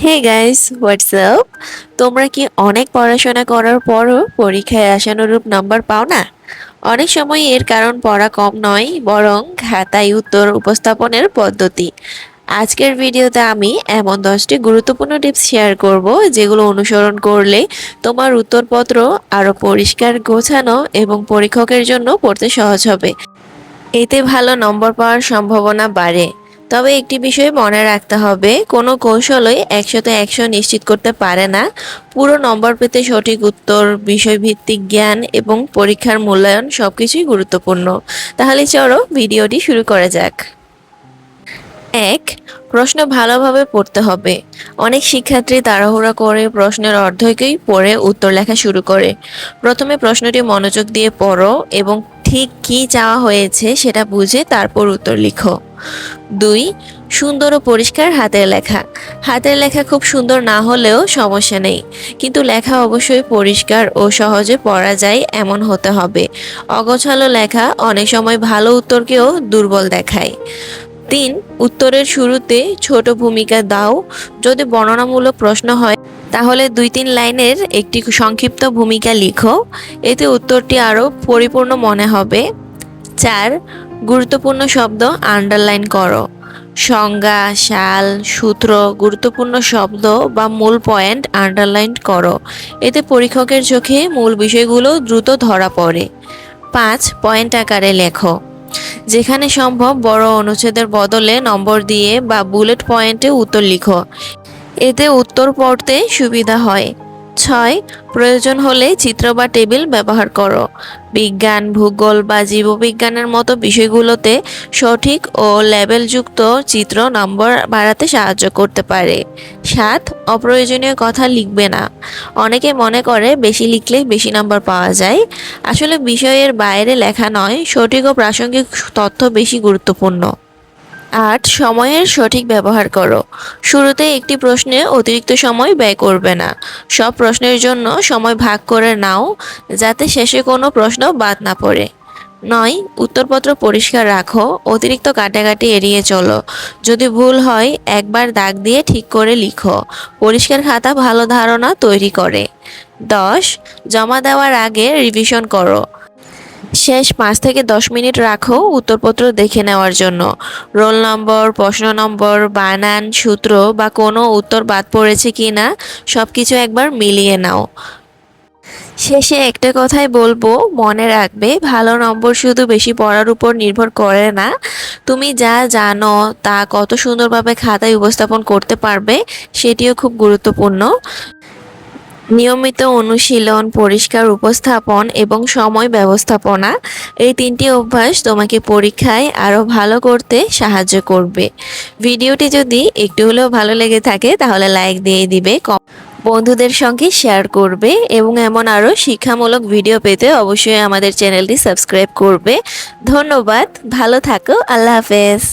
Hey guys, WhatsApp. তোমরা কি অনেক পড়াশোনা করার পরও পরীক্ষায় আশানুরূপ নাম্বার পাও না? অনেক সময় এর কারণ পড়া কম নয়, বরং খাতায় উত্তর উপস্থাপনের পদ্ধতি। আজকের ভিডিওতে আমি এমন 10টি গুরুত্বপূর্ণ টিপস শেয়ার করব, যেগুলো অনুসরণ করলে তোমার উত্তরপত্র আরো পরিষ্কার, গোছানো এবং পরীক্ষকের জন্য পড়তে সহজ হবে। এতে ভালো নম্বর পাওয়ার সম্ভাবনা বাড়ে। তবে একটি বিষয় মনে রাখতে হবে, কোনো কৌশলই 100-তে 100 নিশ্চিত করতে পারে না। পুরো নম্বর পেতে সঠিক উত্তর, বিষয়ভিত্তিক জ্ঞান এবং পরীক্ষার মূল্যায়ন সবকিছুই গুরুত্বপূর্ণ। তাহলে চলো ভিডিওটি শুরু করা যাক। 1. প্রশ্ন ভালোভাবে পড়তে হবে। অনেক শিক্ষার্থী তাড়াহুড়া করে প্রশ্নের অর্ধেকই পড়ে উত্তর লেখা শুরু করে। প্রথমে প্রশ্নটি মনোযোগ দিয়ে পড়ো এবং ঠিক কী চাওয়া হয়েছে সেটা বুঝে তারপর উত্তর লিখো। 2. সুন্দর ও পরিষ্কার হাতের লেখা। হাতের লেখা খুব সুন্দর না হলেও সমস্যা নেই, কিন্তু লেখা অবশ্যই পরিষ্কার ও সহজে পড়া যায় এমন হতে হবে। অগোছালো লেখা অনেক সময় ভালো উত্তরকেও দুর্বল দেখায়। 3. উত্তরের শুরুতে ছোট ভূমিকা দাও। যদি বর্ণনামূলক প্রশ্ন হয়, তাহলে 2-3 লাইনের একটি সংক্ষিপ্ত ভূমিকা লিখো। এতে উত্তরটি আরও পরিপূর্ণ মনে হবে। 4. গুরুত্বপূর্ণ শব্দ আন্ডারলাইন করো। সংজ্ঞা, সাল, সূত্র, গুরুত্বপূর্ণ শব্দ বা মূল পয়েন্ট আন্ডারলাইন করো। এতে পরীক্ষকের চোখে মূল বিষয়গুলো দ্রুত ধরা পড়ে। 5. পয়েন্ট আকারে লেখো। যেখানে সম্ভব বড় অনুচ্ছেদের বদলে নম্বর দিয়ে বা বুলেট পয়েন্টে উত্তর লিখো। এতে উত্তর পড়তে সুবিধা হয়। 6. প্রয়োজন হলে চিত্র বা টেবিল ব্যবহার করো। বিজ্ঞান, ভূগোল বা জীববিজ্ঞানের মতো বিষয়গুলোতে সঠিক ও লেবেলযুক্ত চিত্র নম্বর বাড়াতে সাহায্য করতে পারে। 7. অপ্রয়োজনীয় কথা লিখবে না। অনেকে মনে করে বেশি লিখলে বেশি নাম্বার পাওয়া যায়। আসলে বিষয়ের বাইরে লেখা নয়, সঠিক ও প্রাসঙ্গিক তথ্য বেশি গুরুত্বপূর্ণ। 8. সময়ের সঠিক ব্যবহার করো। শুরুতে একটি প্রশ্নে অতিরিক্ত সময় ব্যয় করবে না। সব প্রশ্নের জন্য সময় ভাগ করে নাও, যাতে শেষে কোনো প্রশ্ন বাদ না পড়ে। 9. উত্তরপত্র পরিষ্কার রাখো। অতিরিক্ত কাটাকাটি এড়িয়ে চলো। যদি ভুল হয় একবার দাগ দিয়ে ঠিক করে লিখো। পরিষ্কার খাতা ভালো ধারণা তৈরি করে। 10. জমা দেওয়ার আগে রিভিশন করো। শেষ 5 থেকে 10 মিনিট রাখো উত্তরপত্র দেখে নেওয়ার জন্য। রোল নম্বর, প্রশ্ন নম্বর, বানান, সূত্র বা কোনো উত্তর বাদ পড়েছে কিনা সবকিছু একবার মিলিয়ে নাও। শেষে একটা কথাই বলবো, মনে রাখবে ভালো নম্বর শুধু বেশি পড়ার উপর নির্ভর করে না, তুমি যা জানো তা কত সুন্দরভাবে খাতায় উপস্থাপন করতে পারবে সেটিও খুব গুরুত্বপূর্ণ। নিয়মিত অনুশীলন, পরিষ্কার উপস্থাপন এবং সময় ব্যবস্থাপনা, এই 3টি অভ্যাস তোমাকে পরীক্ষায় আরও ভালো করতে সাহায্য করবে। ভিডিওটি যদি একটু হলেও ভালো লেগে থাকে তাহলে লাইক দিয়ে দিবে, বন্ধুদের সঙ্গে শেয়ার করবে এবং এমন আরও শিক্ষামূলক ভিডিও পেতে অবশ্যই আমাদের চ্যানেলটি সাবস্ক্রাইব করবে। ধন্যবাদ, ভালো থাকো, আল্লাহ হাফেজ।